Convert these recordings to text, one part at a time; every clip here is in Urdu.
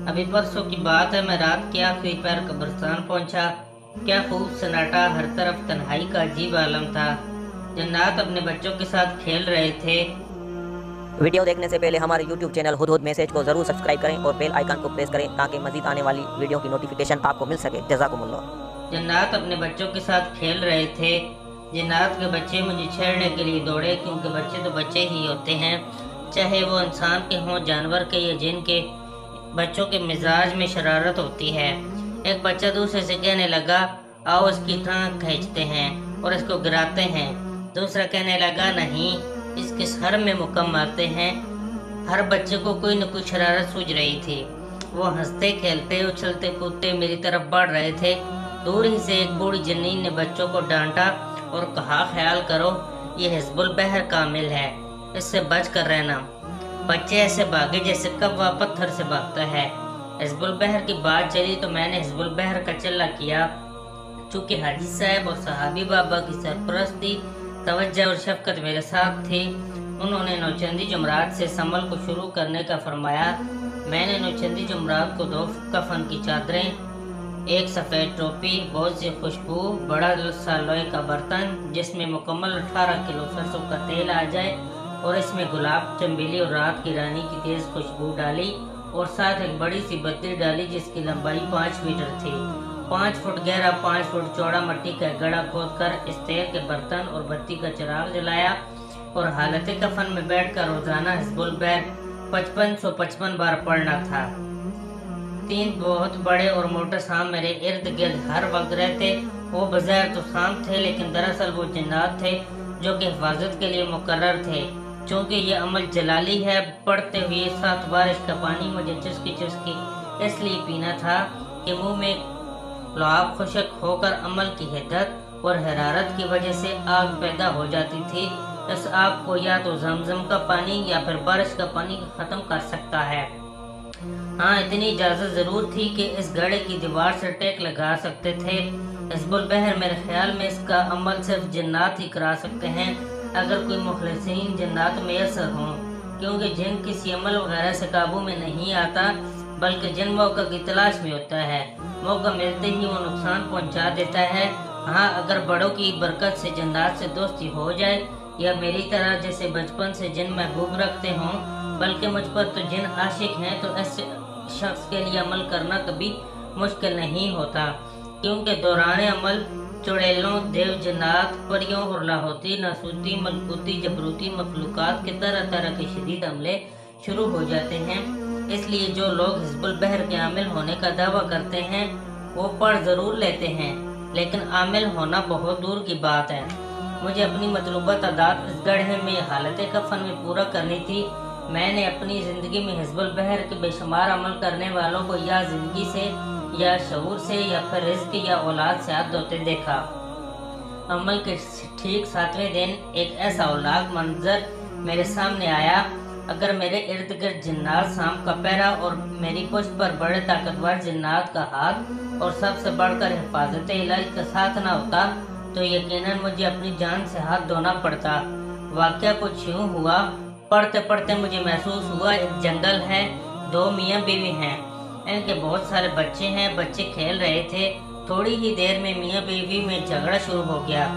ابھی پرسوں کی بات ہے، میں رات کے آخری پیر قبرستان پہنچا۔ کیا خوب سناٹا، ہر طرف تنہائی کا عجیب عالم تھا۔ جنات اپنے بچوں کے ساتھ کھیل رہے تھے۔ ویڈیو دیکھنے سے پہلے ہمارے یوٹیوب چینل ہدہد میسج کو ضرور سبسکرائب کریں اور بیل آئیکن کو پریس کریں تاکہ مزید آنے والی ویڈیو کی نوٹیفیکیشن آپ کو مل سکے۔ جزاکم اللہ۔ جنات اپنے بچوں کے ساتھ کھیل رہے تھے۔ جنات کے بچے مجھے چھیڑنے کے لیے دوڑے، کیونکہ بچے تو بچے ہی ہوتے ہیں، چاہے وہ انسان کے ہوں، جانور کے یا جن کے۔ بچوں کے مزاج میں شرارت ہوتی ہے۔ ایک بچہ دوسرے سے کہنے لگا، آؤ اس کی ٹانگ کھینچتے ہیں اور اس کو گراتے ہیں۔ دوسرا کہنے لگا، نہیں، اس کے سر میں مکم مارتے ہیں۔ ہر بچے کو کوئی نہ کوئی شرارت سوجھ رہی تھی۔ وہ ہنستے کھیلتے اچھلتے کودتے میری طرف بڑھ رہے تھے۔ دور ہی سے ایک بوڑھی جنین نے بچوں کو ڈانٹا اور کہا، خیال کرو، یہ حزب البحر کامل ہے، اس سے بچ کر رہنا۔ بچے ایسے بھاگے جیسے کوا پتھر سے بھاگتا ہے۔ حزب البحر کی بات چلی تو میں نے حزب البحر کا چلہ کیا۔ چونکہ حاجی صاحب اور صحابی بابا کی سرپرستی، توجہ اور شفقت میرے ساتھ تھی، انہوں نے نوچندی جمعرات سے اس عمل کو شروع کرنے کا فرمایا۔ میں نے نوچندی جمعرات کو 2 کفن کی چادریں، ایک سفید ٹوپی، بہت سی خوشبو، بڑا سا لوہے کا برتن جس میں مکمل 18 کلو سرسوں کا تیل آ جائے اور اس میں گلاب، چنبیلی اور رات کی رانی کی تیز خوشبو ڈالی، اور ساتھ ایک بڑی سی بتی ڈالی جس کی لمبائی 5 میٹر تھی۔ 5 فٹ گہرا 5 فٹ چوڑا مٹی کا گڑھا کھود کر اس تیل کے برتن اور بتی کا چراغ جلایا اور حالت کفن میں بیٹھ کر روزانہ حزب البحر 5555 بار پڑھنا تھا۔ 3 بہت بڑے اور موٹے سام میرے ارد گرد ہر وقت رہتے۔ وہ بظاہر تو سام تھے، لیکن دراصل وہ جنات تھے جو کہ حفاظت کے لیے مقرر تھے۔ چونکہ یہ عمل جلالی ہے، پڑھتے ہوئے 7 بارش کا پانی مجھے چسکی چسکی اس لیے پینا تھا کہ منہ میں لعاب خشک ہو کر عمل کی حدت اور حرارت کی وجہ سے آگ پیدا ہو جاتی تھی۔ اس آگ کو یا تو زمزم کا پانی یا پھر بارش کا پانی ختم کر سکتا ہے۔ ہاں، اتنی اجازت ضرور تھی کہ اس گڑھے کی دیوار سے ٹیک لگا سکتے تھے۔ حزب البحر میرے خیال میں اس کا عمل صرف جنات ہی کرا سکتے ہیں، اگر کوئی مخلصین جنات میسر ہوں، کیونکہ جن کسی عمل وغیرہ سے قابو میں نہیں آتا، بلکہ جن موقع کی تلاش میں ہوتا ہے، موقع ملتے ہی وہ نقصان پہنچا دیتا ہے۔ ہاں، اگر بڑوں کی برکت سے جنات سے دوستی ہو جائے، یا میری طرح جیسے بچپن سے جن محبوب رکھتے ہوں، بلکہ مجھ پر تو جن عاشق ہیں، تو ایسے شخص کے لیے عمل کرنا کبھی مشکل نہیں ہوتا، کیونکہ دوران عمل چڑیلوں، دیو جنات، پریوں اور لاہوتی، ناسوتی، ملکوتی، جبروتی مخلوقات کے طرح طرح کے شدید عملے شروع ہو جاتے ہیں۔ اس لیے جو لوگ حزب البحر کے عامل ہونے کا دعویٰ کرتے ہیں، وہ پڑھ ضرور لیتے ہیں، لیکن عامل ہونا بہت دور کی بات ہے۔ مجھے اپنی مطلوبہ تعداد اس گڑھے میں حالت کفن میں پورا کرنی تھی۔ میں نے اپنی زندگی میں حزب البحر کے بے شمار عمل کرنے والوں کو یا زندگی سے یا شعور سے یا پھر رزق یا اولاد سے ہاتھ دھوتے دیکھا۔ عمل کے ٹھیک 7ویں دن ایک ایسا اولاد منظر میرے سامنے آیا۔ اگر میرے ارد گرد جنات سام کا پہرا اور میری پشت پر بڑے طاقتور جنات کا ہاتھ اور سب سے بڑھ کر حفاظت الہی کا ساتھ نہ ہوتا، تو یقیناً مجھے اپنی جان سے ہاتھ دھونا پڑتا۔ واقعہ کچھ یوں ہوا، پڑھتے پڑھتے مجھے محسوس ہوا ایک جنگل ہے، 2 میاں بیوی ہیں، ان کے بہت سارے بچے ہیں، بچے کھیل رہے تھے۔ تھوڑی ہی دیر میں میاں بیوی میں جھگڑا شروع ہو گیا۔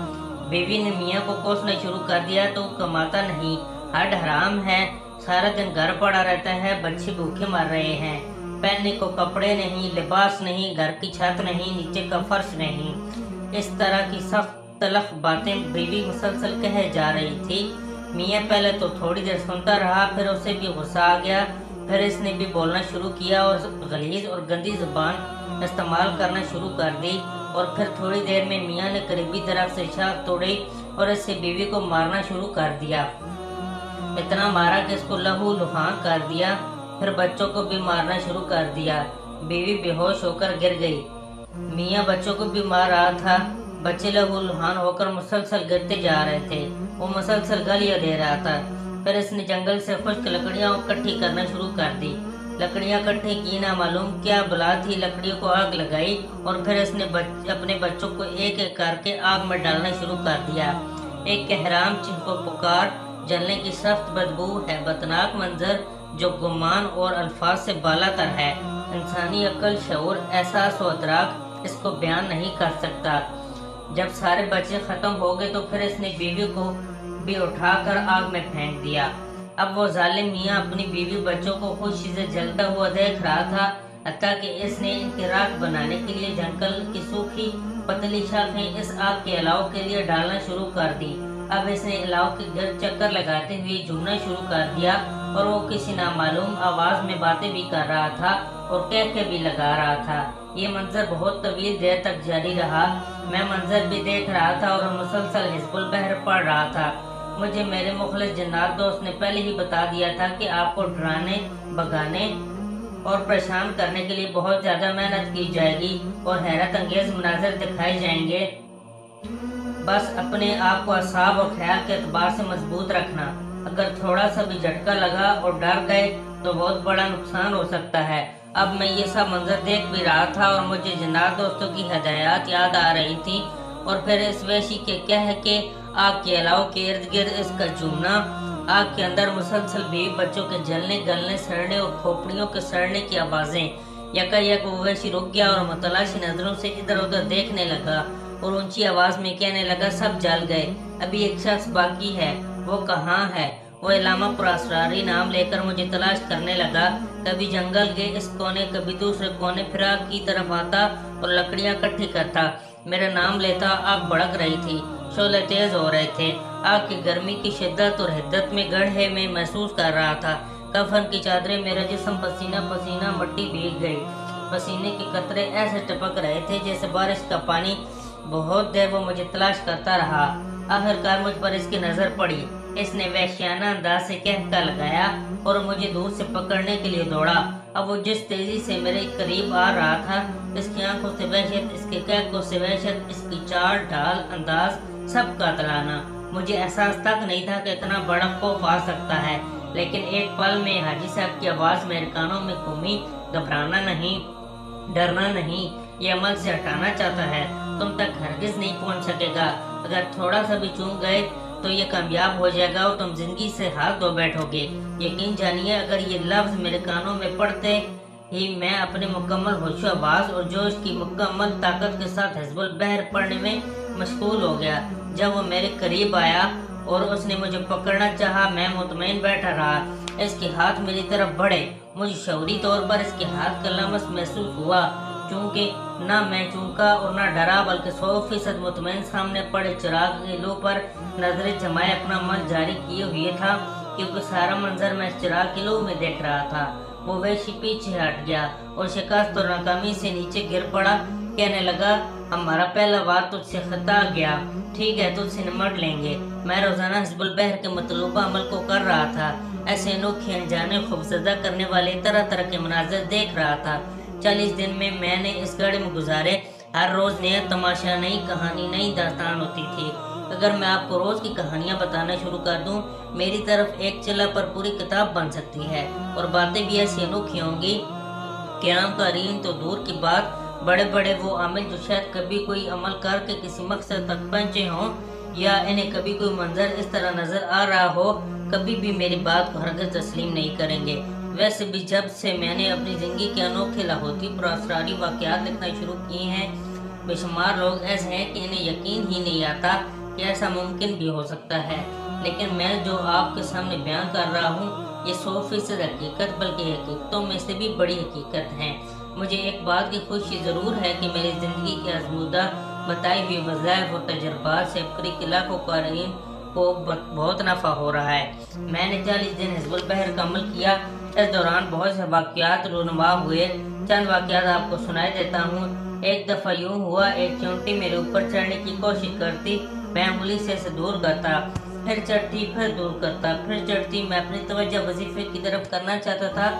بیوی نے میاں کو کوسنا شروع کر دیا، تو کماتا نہیں، ہڈ حرام ہے، سارا دن گھر پڑا رہتا ہے، بچے بھوکے مر رہے ہیں، پہننے کو کپڑے نہیں، لباس نہیں، گھر کی چھت نہیں، نیچے کا فرش نہیں۔ اس طرح کی سخت تلخ باتیں بیوی مسلسل کہے جا رہی تھی۔ میاں پہلے تو تھوڑی دیر سنتا رہا، پھر اسے بھی غصہ آ گیا، پھر اس نے بھی بولنا شروع کیا اور غلیظ اور گندی زبان استعمال کرنا شروع کر دی، اور پھر تھوڑی دیر میں میاں نے قریبی درخت سے شاخ توڑی اور اس سے بیوی کو مارنا شروع کر دیا۔ اتنا مارا کہ اس کو لہو لہان کر دیا، پھر بچوں کو بھی مارنا شروع کر دیا۔ بیوی بے ہوش ہو کر گر گئی۔ میاں بچوں کو بھی مار رہا تھا، بچے لہو لہان ہو کر مسلسل گرتے جا رہے تھے، وہ مسلسل گالیاں دے رہا تھا۔ پھر اس نے جنگل سے خشک لکڑیاں اکٹھی کرنا شروع کر دی۔ لکڑیاں اکٹھی کی، نہ معلوم کیا بلا تھی، لکڑیوں کو آگ لگائی، اور پھر اس نے اپنے بچوں کو ایک ایک کر کے آگ میں ڈالنا شروع کر دیا۔ ایک احرام چیخ و پکار، جلنے کی سخت بدبو، ہیبتناک منظر، جو گمان اور الفاظ سے بالاتر ہے۔ انسانی عقل، شعور، احساس و ادراک اس کو بیان نہیں کر سکتا۔ جب سارے بچے ختم ہو گئے تو پھر اس نے بیوی کو بھی اٹھا کر آگ میں پھینک دیا۔ اب وہ ظالم میاں اپنی بیوی بچوں کو خوشی سے جلتا ہوا دیکھ رہا تھا، حتیٰ کہ اس نے ان کی راکھ بنانے کے لیے جنگل کی سوکھی پتلی شاخیں اس آگ کے الاؤ کے لیے ڈالنا شروع کر دی۔ اب اس نے الاؤ کے گرد چکر لگاتے ہوئے جھومنا شروع کر دیا اور وہ کسی نامعلوم آواز میں باتیں بھی کر رہا تھا اور کہکے بھی لگا رہا تھا۔ یہ منظر بہت طویل دیر تک جاری رہا۔ میں منظر بھی دیکھ رہا تھا اور مسلسل حزب البحر پڑھ رہا تھا۔ مجھے میرے مخلص جنات دوست نے پہلے ہی بتا دیا تھا کہ آپ کو ڈرانے، بھگانے اور پریشان کرنے کے لیے بہت زیادہ محنت کی جائے گی اور حیرت انگیز مناظر دکھائے جائیں گے۔ بس اپنے آپ کو اعصاب اور خیال کے اعتبار سے مضبوط رکھنا۔ اگر تھوڑا سا بھی جھٹکا لگا اور ڈر گئے تو بہت بڑا نقصان ہو سکتا ہے۔ اب میں یہ سب منظر دیکھ بھی رہا تھا اور مجھے جنات دوستوں کی ہدایات یاد آ رہی تھی، اور پھر اس وحشی کے کہہ کے آگ کے الاؤ کے ارد گرد اس کا جھومنا، آگ کے اندر مسلسل بیوی بچوں کے جلنے، گلنے، سڑنے اور کھوپڑیوں کے سڑنے کی آوازیں۔ یکا وہ وحشی رک گیا اور متلاشی نظروں سے ادھر ادھر دیکھنے لگا اور اونچی آواز میں کہنے لگا، سب جل گئے، ابھی ایک شخص باقی ہے، وہ کہاں ہے؟ وہ علامہ پراسراری نام لے کر مجھے تلاش کرنے لگا۔ کبھی جنگل کے اس کونے، کبھی دوسرے کونے فراق کی طرف آتا اور لکڑیاں اکٹھی کرتا۔ میرا نام لیتا، آگ بھڑک رہی تھی، شعلے تیز ہو رہے تھے۔ آگ کی گرمی کی شدت اور حدت میں گڑھے میں محسوس کر رہا تھا۔ کفن کی چادریں، میرا جسم پسینہ پسینہ، مٹی بھیگ گئی۔ پسینے کے قطرے ایسے ٹپک رہے تھے جیسے بارش کا پانی۔ بہت دیر وہ مجھے تلاش کرتا رہا۔ آخرکار مجھ پر اس کی نظر پڑی۔ اس نے وحشیانہ انداز سے کہکا لگایا اور مجھے دور سے پکڑنے کے لیے دوڑا۔ اب وہ جس تیزی سے میرے قریب آ رہا تھا، اس کی آنکھوں سے وحشت، اس کے کہکوں سے وحشت، اس کی چال ڈھال، انداز، سب قاتلانہ۔ مجھے احساس تک نہیں تھا کہ اتنا بڑا خوف آ سکتا ہے، لیکن ایک پل میں حاجی صاحب کی آواز میرے کانوں میں گھومی، گھبرانا نہیں، ڈرنا نہیں، یہ عمل سے ہٹانا چاہتا ہے، تم تک ہرگز نہیں پہنچ سکے گا۔ اگر تھوڑا سا بھی چوک گئے تو یہ کامیاب ہو جائے گا اور تم زندگی سے ہاتھ دھو بیٹھو گے۔ یقین جانیے، اگر یہ لفظ میرے کانوں میں پڑتے ہی میں اپنے مکمل ہوش و آواز اور جوش کی مکمل طاقت کے ساتھ حزب البحر پڑھنے میں مشغول ہو گیا۔ جب وہ میرے قریب آیا اور اس نے مجھے پکڑنا چاہا، میں مطمئن بیٹھا رہا۔ اس کے ہاتھ میری طرف بڑھے، مجھے شعوری طور پر اس کے ہاتھ کا لمس محسوس ہوا، چونکہ نہ میں چونکا اور نہ ڈرا، بلکہ 100% مطمئن سامنے پڑے چراغ کے لو پر نظریں جمائے اپنا عمل جاری کیے ہوئے تھا، کیونکہ سارا منظر میں اس چراغ کے لو میں دیکھ رہا تھا۔ وہ وحشی پیچھے ہٹ گیا اور شکست اور ناکامی سے نیچے گر پڑا، کہنے لگا، ہمارا پہلا وار تجھ سے خطا گیا، ٹھیک ہے، تجھ سے نمٹ لیں گے۔ میں روزانہ حزب البحر کے مطلوبہ عمل کو کر رہا تھا، ایسے انوکھے انجانے خوفزدہ کرنے والے طرح طرح کے مناظر دیکھ رہا تھا۔ 40 دن میں نے اس گڑھے میں گزارے، ہر روز نیا تماشا، نئی کہانی، نئی داستان ہوتی تھی۔ اگر میں آپ کو روز کی کہانیاں بتانا شروع کر دوں، میری طرف ایک چلا پر پوری کتاب بن سکتی ہے، اور باتیں بھی ایسی انوکھی ہوں گی کہ عام قارئین تو دور کی بات، بڑے بڑے وہ عامل جو شاید کبھی کوئی عمل کر کے کسی مقصد تک پہنچے ہوں، یا انہیں کبھی کوئی منظر اس طرح نظر آ رہا ہو، کبھی بھی میری بات کو ہرگز تسلیم نہیں کریں گے۔ ویسے بھی جب سے میں نے اپنی زندگی کے انوکھے لاہوتی پر اسراری واقعات لکھنا شروع کیے ہیں، بے شمار لوگ ایسے ہیں کہ انہیں یقین ہی نہیں آتا کہ ایسا ممکن بھی ہو سکتا ہے، لیکن میں جو آپ کے سامنے بیان کر رہا ہوں، یہ 100% حقیقت، بلکہ حقیقتوں میں سے بھی بڑی حقیقت ہے۔ مجھے ایک بات کی خوشی ضرور ہے کہ میری زندگی کے آزمودہ بتائی ہوئی وظائف اور تجربات سے افریقی کے لاکھوں قارئین کو بہت نفع ہو رہا ہے۔ میں نے 40 دن حزب البحر کا عمل کیا، اس دوران بہت سے واقعات رونما ہوئے۔ چند واقعات آپ کو سنائے دیتا ہوں۔ ایک دفعہ یوں ہوا، ایک چونٹی میرے اوپر چڑھنے کی کوشش کرتی، میں انگلی سے اسے دور کرتا، پھر چڑھتی، پھر دور کرتا، پھر چڑھتی۔ میں اپنی توجہ وظیفے کی طرف کرنا چاہتا تھا،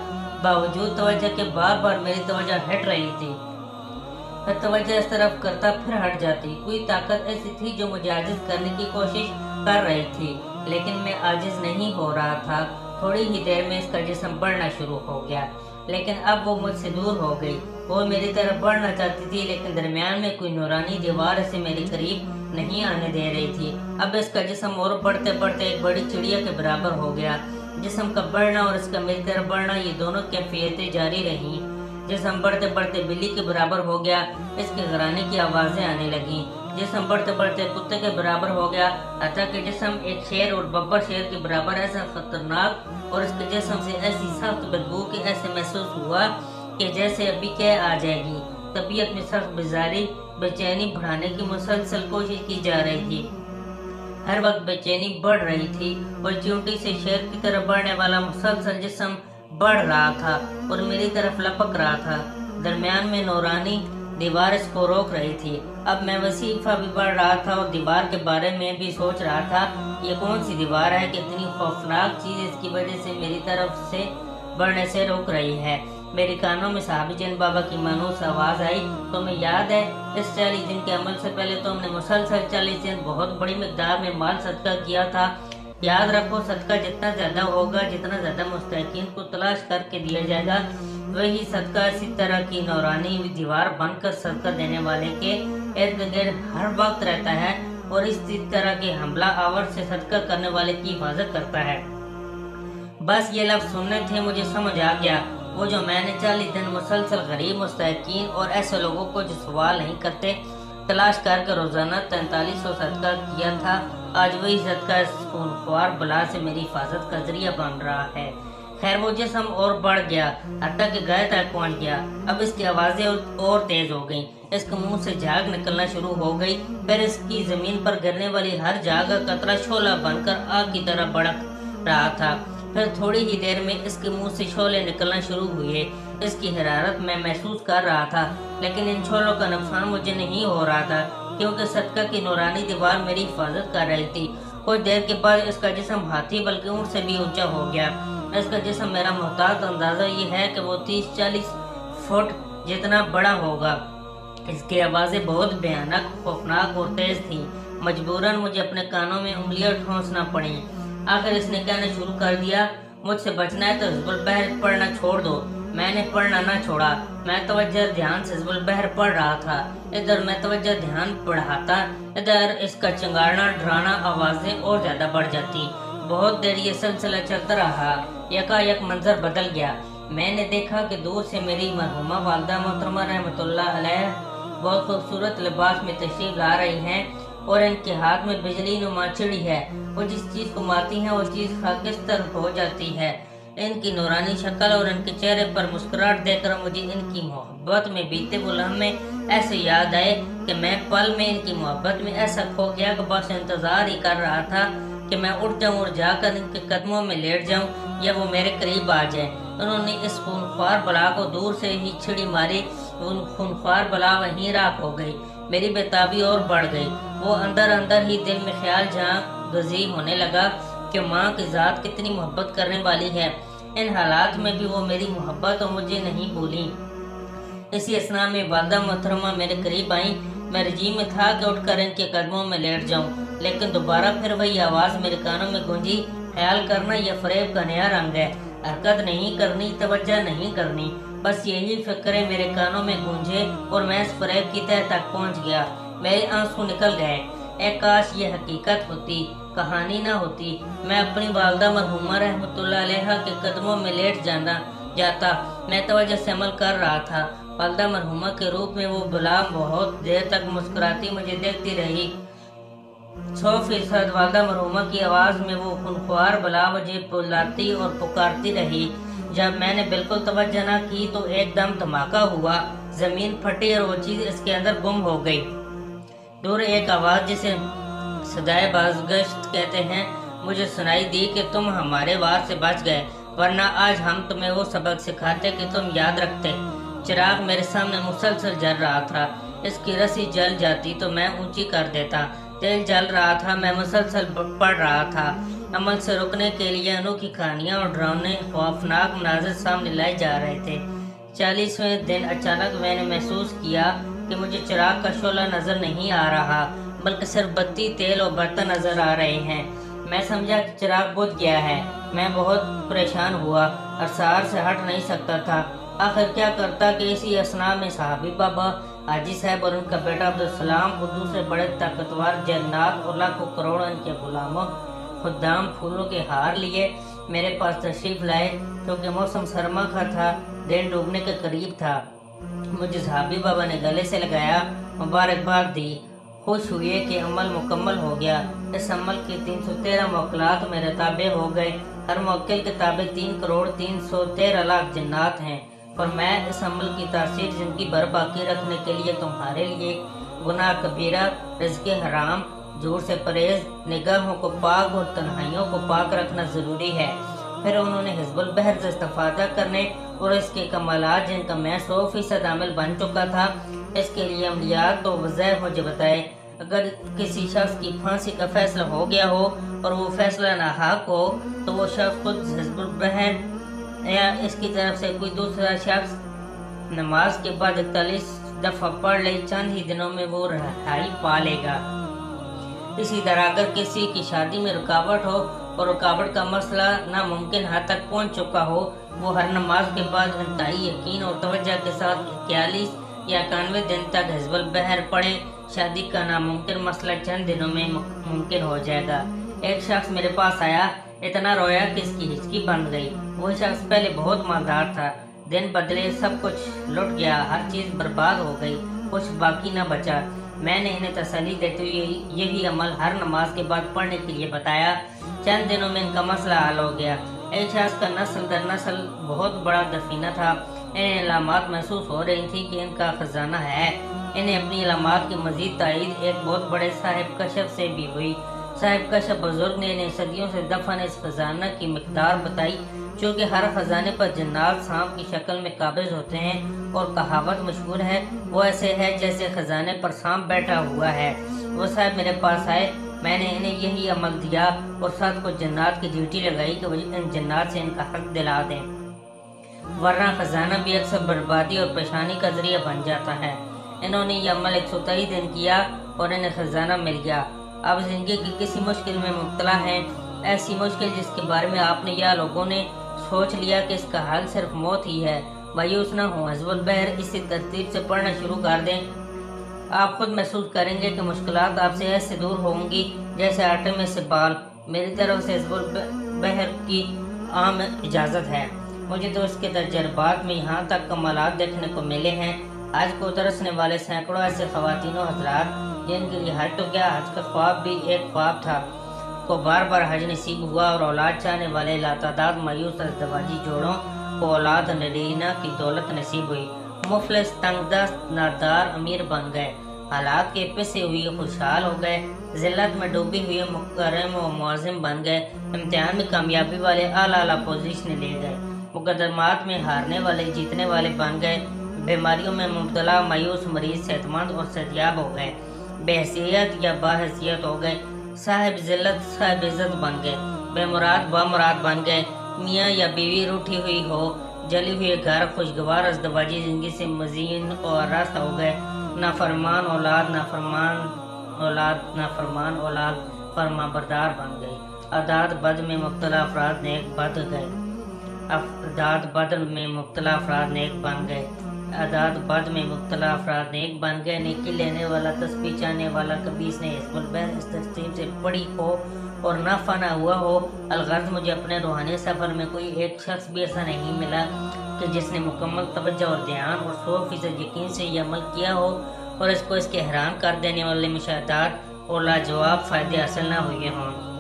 باوجود توجہ کے بار بار میری توجہ ہٹ رہی تھی۔ پھر توجہ اس طرف کرتا، پھر ہٹ جاتی۔ کوئی طاقت ایسی تھی جو مجھے عاجز کرنے کی کوشش کر رہی تھی، لیکن میں عاجز نہیں ہو رہا تھا۔ تھوڑی ہی دیر میں اس کا جسم بڑھنا شروع ہو گیا، لیکن اب وہ مجھ سے دور ہو گئی۔ وہ میری طرف بڑھنا چاہتی تھی، لیکن درمیان میں کوئی نورانی دیوار اسے میرے قریب نہیں آنے دے رہی تھی۔ اب اس کا جسم اور بڑھتے بڑھتے ایک بڑی چڑیا کے برابر ہو گیا، جسم کا بڑھنا اور اس کا میری طرف بڑھنا، یہ دونوں کیفیتیں جاری رہیں۔ جسم بڑھتے بڑھتے بلی کے برابر ہو گیا، اس کے گھرانے کی آوازیں آنے لگیں۔ جسم بڑھتے بڑھتے کتے کے برابر ہو گیا، حتیٰ کہ جسم ایک شیر اور ببر شیر کے برابر ایسا خطرناک اور اس کے جسم سے ایسی سخت بدبو کہ ایسے محسوس ہوا کہ جیسے ابھی کیا آ جائے گی۔ طبیعت میں سخت بیزاری، بے چینی بڑھانے کی مسلسل کوشش کی جا رہی تھی۔ ہر وقت بے چینی بڑھ رہی تھی اور چونٹی سے شیر کی طرف بڑھنے والا مسلسل جسم بڑھ رہا تھا اور میری طرف لپک رہا تھا۔ درمیان میں نورانی دیوار اس کو روک رہی تھی۔ اب میں وظیفہ بھی بڑھ رہا تھا اور دیوار کے بارے میں بھی سوچ رہا تھا، یہ کون سی دیوار ہے کہ اتنی خوفناک چیز اس کی وجہ سے میری طرف سے بڑھنے سے روک رہی ہے۔ میرے کانوں میں صحابی جن بابا کی مانوس آواز آئی، تمہیں یاد ہے اس 40 دن کے عمل سے پہلے تم نے مسلسل 40 دن بہت بڑی مقدار میں مال صدقہ کیا تھا؟ یاد رکھو، صدقہ جتنا زیادہ ہوگا، جتنا زیادہ مستحقین کو تلاش کر کے دیا جائے گا، وہی صدقہ اسی طرح کی نورانی دیوار بن کر صدقہ دینے والے کے ارد گرد ہر وقت رہتا ہے اور اس طرح کے حملہ آور سے صدقہ کرنے والے کی حفاظت کرتا ہے۔ بس یہ لفظ سننے تھے، مجھے سمجھ آ گیا۔ وہ جو میں نے 40 دن مسلسل غریب مستحقین اور ایسے لوگوں کو جو سوال نہیں کرتے تلاش کر کے روزانہ 4300 صدقہ کیا تھا، آج وہی صدقہ اس خونخوار بلا سے میری حفاظت کا ذریعہ بن رہا ہے۔ خیر، وہ جسم اور بڑھ گیا، حتیٰ کہ گائے تک پہنچ گیا۔ اب اس کی آوازیں اور تیز ہو گئیں، اس کے منہ سے جھاگ نکلنا شروع ہو گئی، پھر اس کی زمین پر گرنے والی ہر جھاگ کا قطرہ شعلہ بن کر آگ کی طرح بھڑک رہا تھا۔ پھر تھوڑی ہی دیر میں اس کے منہ سے شعلے نکلنا شروع ہوئے۔ اس کی حرارت میں محسوس کر رہا تھا، لیکن ان شعلوں کا نقصان مجھے نہیں ہو رہا تھا، کیونکہ صدقہ کی نورانی دیوار میری حفاظت کر رہی تھی۔ کچھ دیر کے بعد اس کا جسم ہاتھی بلکہ اونٹ سے بھی اونچا ہو گیا۔ اس کا جسم میرا محتاط اندازہ یہ ہے کہ وہ 30-40 فٹ جتنا بڑا ہوگا۔ اس کی آوازیں بہت بھیانک، خوفناک اور تیز تھیں۔ مجبوراً مجھے اپنے کانوں میں انگلیاں ٹھونسنا پڑیں۔ آخر اس نے کہنا شروع کر دیا، مجھ سے بچنا ہے تو حزب البحر پڑھنا چھوڑ دو۔ میں نے پڑھنا نہ چھوڑا، میں توجہ دھیان سے حزب البحر پڑھ رہا تھا۔ ادھر میں توجہ دھیان بڑھاتا، ادھر اس کا چنگاڑنا ڈرانا آوازیں اور زیادہ بڑھ جاتی۔ بہت دیر یہ سلسلہ چلتا رہا، یکا یک منظر بدل گیا۔ میں نے دیکھا کہ دور سے میری مرحومہ والدہ محترمہ رحمۃ اللہ علیہ بہت خوبصورت لباس میں تشریف لا رہی ہیں اور ان کے ہاتھ میں بجلی نما چھڑی ہے۔ وہ جس چیز کو مارتی ہیں وہ چیز خاکستر ہو جاتی ہے۔ ان کی نورانی شکل اور ان کے چہرے پر مسکراہٹ دیکھ کر مجھے ان کی محبت میں بیتے وہ لمحے ایسے یاد آئے کہ میں پل میں ان کی محبت میں ایسا کھو گیا کہ بس انتظار ہی کر رہا تھا کہ میں اٹھ جاؤں اور جا کر ان کے قدموں میں لیٹ جاؤں یا وہ میرے قریب آ جائیں۔ انہوں نے اس خونخوار بلا کو دور سے ہی چھڑی ماری، خونخوار بلا وہیں راکھ ہو گئی۔ میری بےتابی اور بڑھ گئی۔ وہ اندر اندر ہی دل میں خیال جہاں گزی ہونے لگا کہ ماں کی ذات کتنی محبت کرنے والی ہے۔ ان حالات میں بھی وہ میری محبت اور مجھے نہیں بھولی۔ اسی اثنا میں والدہ محترمہ میرے قریب آئیں۔ میں رجی میں تھا کہ اٹھ کر ان کے قدموں میں لیٹ جاؤں، لیکن دوبارہ پھر وہی آواز میرے کانوں میں گونجی، خیال کرنا یہ فریب کا نیا رنگ ہے، حرکت نہیں کرنی، توجہ نہیں کرنی۔ بس یہی فکرے میرے کانوں میں گونجے اور میں اس فریب کی تہہ تک پہنچ گیا۔ میرے آنسو نکل گئے۔ اے کاش یہ حقیقت ہوتی، کہانی نہ ہوتی۔ میں اپنی والدہ مرحومہ رحمۃ اللہ علیہ کے قدموں میں لیٹ جاتا۔ میں توجہ سے عمل کر رہا تھا۔ والدہ مرحومہ کے روپ میں وہ بلا بہت دیر تک مسکراتی مجھے دیکھتی رہی۔ 100% والدہ مرحومہ کی آواز میں وہ خونخوار بلا مجھے بلاتی اور پکارتی رہی۔ جب میں نے بالکل توجہ نہ کی تو ایک دم دھماکہ ہوا، زمین پھٹی اور وہ چیز اس کے اندر گم ہو گئی۔ دور ایک آواز جسے صدائے بازگشت کہتے ہیں مجھے سنائی دی کہ تم ہمارے وار سے بچ گئے، ورنہ آج ہم تمہیں وہ سبق سکھاتے کہ تم یاد رکھتے۔ چراغ میرے سامنے مسلسل جل رہا تھا، اس کی رسی جل جاتی تو میں اونچی کر دیتا۔ تیل جل رہا تھا، میں مسلسل پڑھ رہا تھا۔ عمل سے رکنے کے لیے انوکھی کہانیاں اور ڈراؤنے خوفناک مناظر سامنے لائے جا رہے تھے۔ 40ویں دن اچانک میں نے محسوس کیا کہ مجھے چراغ کا شعلہ نظر نہیں آ رہا، بلکہ صرف بتی، تیل اور برتن نظر آ رہے ہیں۔ میں سمجھا کہ چراغ بجھ گیا ہے۔ میں بہت پریشان ہوا، اسرار سے ہٹ نہیں سکتا تھا۔ آخر کیا کرتا کہ اسی اثنا میں صحابی بابا حاجی صاحب اور ان کا بیٹا عبدالسلام اور دوسرے بڑے طاقتور جنات اور لاکھوں کروڑوں ان کے غلاموں خدام پھولوں کے ہار لیے میرے پاس تشریف لائے کیونکہ موسم سرما کا تھا، دن ڈوبنے کے قریب تھا۔ مجھے صحابی بابا نے گلے سے لگایا، مبارکباد دی، خوش ہوئے کہ عمل مکمل ہو گیا۔ اس عمل کی 313 موکلات میرے تابع ہو گئے۔ ہر موکل کے تابع 3,313,00,000 جنات ہیں، اور میں اس عمل کی تاثیر زندگی بھر باقی رکھنے کے لیے تمہارے لیے گناہ کبیرہ، رزق حرام، جھوٹ سے پرہیز، نگاہوں کو پاک اور تنہائیوں کو پاک رکھنا ضروری ہے۔ پھر انہوں نے حزب البحر سے استفادہ کرنے اور اس کے کمالات جن کا میں 100% عامل بن چکا تھا، اس کے لیے عملیات و وظائف مجھے بتائے۔ اگر کسی شخص کی پھانسی کا فیصلہ ہو گیا ہو اور وہ فیصلہ ناحق ہو تو وہ شخص خود حزب البحر یا اس کی طرف سے کوئی دوسرا شخص نماز کے بعد 41 دفعہ پڑھ لے، چند ہی دنوں میں وہ رہائی پا لے گا۔ اسی طرح اگر کسی کی شادی میں رکاوٹ ہو اور رکاوٹ کا مسئلہ ناممکن حد تک پہنچ چکا ہو، وہ ہر نماز کے بعد انتہائی یقین اور توجہ کے ساتھ 41 یا 91 دن تک حزب البحر پڑھے، شادی کا ناممکن مسئلہ چند دنوں میں ممکن ہو جائے گا۔ ایک شخص میرے پاس آیا، اتنا رویا کہ اس کی ہچکی بند گئی۔ وہ شخص پہلے بہت مالدار تھا، دن بدلے سب کچھ لٹ گیا، ہر چیز برباد ہو گئی، کچھ باقی نہ بچا۔ میں نے انہیں تسلی دیتے ہوئے یہی عمل ہر نماز کے بعد پڑھنے کے لیے بتایا۔ چند دنوں میں ان کا مسئلہ حل ہو گیا۔ ایک شخص کا نسل در نسل بہت بڑا دفینہ تھا، انہیں علامات محسوس ہو رہی تھی کہ ان کا خزانہ ہے۔ انہیں اپنی علامات کی مزید تائید ایک بہت بڑے صاحب کشف سے بھی ہوئی۔ صاحب کشف بزرگ نے انہیں صدیوں سے دفن اس خزانہ کی مقدار بتائی، چونکہ ہر خزانے پر جنات سانپ کی شکل میں قابض ہوتے ہیں، اور کہاوت مشہور ہے، وہ ایسے ہے جیسے خزانے پر سانپ بیٹھا ہوا ہے۔ وہ صاحب میرے پاس آئے، میں نے انہیں یہی عمل دیا اور ساتھ کچھ جنات کی ڈیوٹی لگائی کہ وہ ان جنات سے ان کا حق دلا دیں، ورنہ خزانہ بھی اکثر بربادی اور پریشانی کا ذریعہ بن جاتا ہے۔ انہوں نے یہ عمل 123 دن کیا اور انہیں خزانہ مل گیا۔ اب زندگی کی کسی مشکل میں مبتلا ہیں، ایسی مشکل جس کے بارے میں آپ نے یا لوگوں نے سوچ لیا کہ اس کا حل صرف موت ہی ہے، مایوس نہ ہوں، حزب البحر اسی ترتیب سے پڑھنا شروع کر دیں۔ آپ خود محسوس کریں گے کہ مشکلات آپ سے ایسے دور ہوں گی جیسے آٹے میں سے بال۔ میری طرف سے حزب البحر کی عام اجازت ہے۔ مجھے تو اس کے تجربات میں یہاں تک کمالات دیکھنے کو ملے ہیں۔ حج کو ترسنے والے سینکڑوں ایسے خواتین و حضرات جن کے لیے حج تو کیا، حج کا خواب بھی ایک خواب تھا، کو بار بار حج نصیب ہوا، اور اولاد چاہنے والے لاتعداد مایوس ازدواجی جوڑوں کو اولاد نرینہ کی دولت نصیب ہوئی۔ مفلس، تنگ دست، نادار امیر بن گئے، حالات کے پسے ہوئے خوشحال ہو گئے، ذلت میں ڈوبی ہوئے مکرم و معظم بن گئے، امتحان میں کامیابی والے اعلیٰ پوزیشن لے گئے، مقدمات میں ہارنے والے جیتنے والے بن گئے، بیماریوں میں مبتلا مایوس مریض صحت مند اور صحتیاب ہو گئے، بے حیثیت یا باحیثیت ہو گئے، صاحب ذلت صاحب عزت بن گئے، بے مراد بامراد بن گئے، میاں یا بیوی روٹھی ہوئی ہو، جلی ہوئے گھر، خوشگوار ازدواجی زندگی سے مزین اور آراستہ ہو گئے، نافرمان اولاد فرما بردار بن گئی، اعداد بد میں مبتلا افراد نیک بد گئے، اعداد بد میں مبتلا افراد نیک بن گئے، اعداد بد میں مبتلا افراد نیک بن گئے۔ نیکی لینے والا، تسبیح چاہنے والا کبھی اس نے حزب البحر اس ترتیب سے پڑھی ہو اور نافع نہ ہوا ہو۔ الغرض مجھے اپنے روحانی سفر میں کوئی ایک شخص بھی ایسا نہیں ملا کہ جس نے مکمل توجہ اور دھیان اور 100% یقین سے یہ عمل کیا ہو اور اس کو اس کے حیران کر دینے والے مشاہدات اور لاجواب فائدے حاصل نہ ہوئے ہوں۔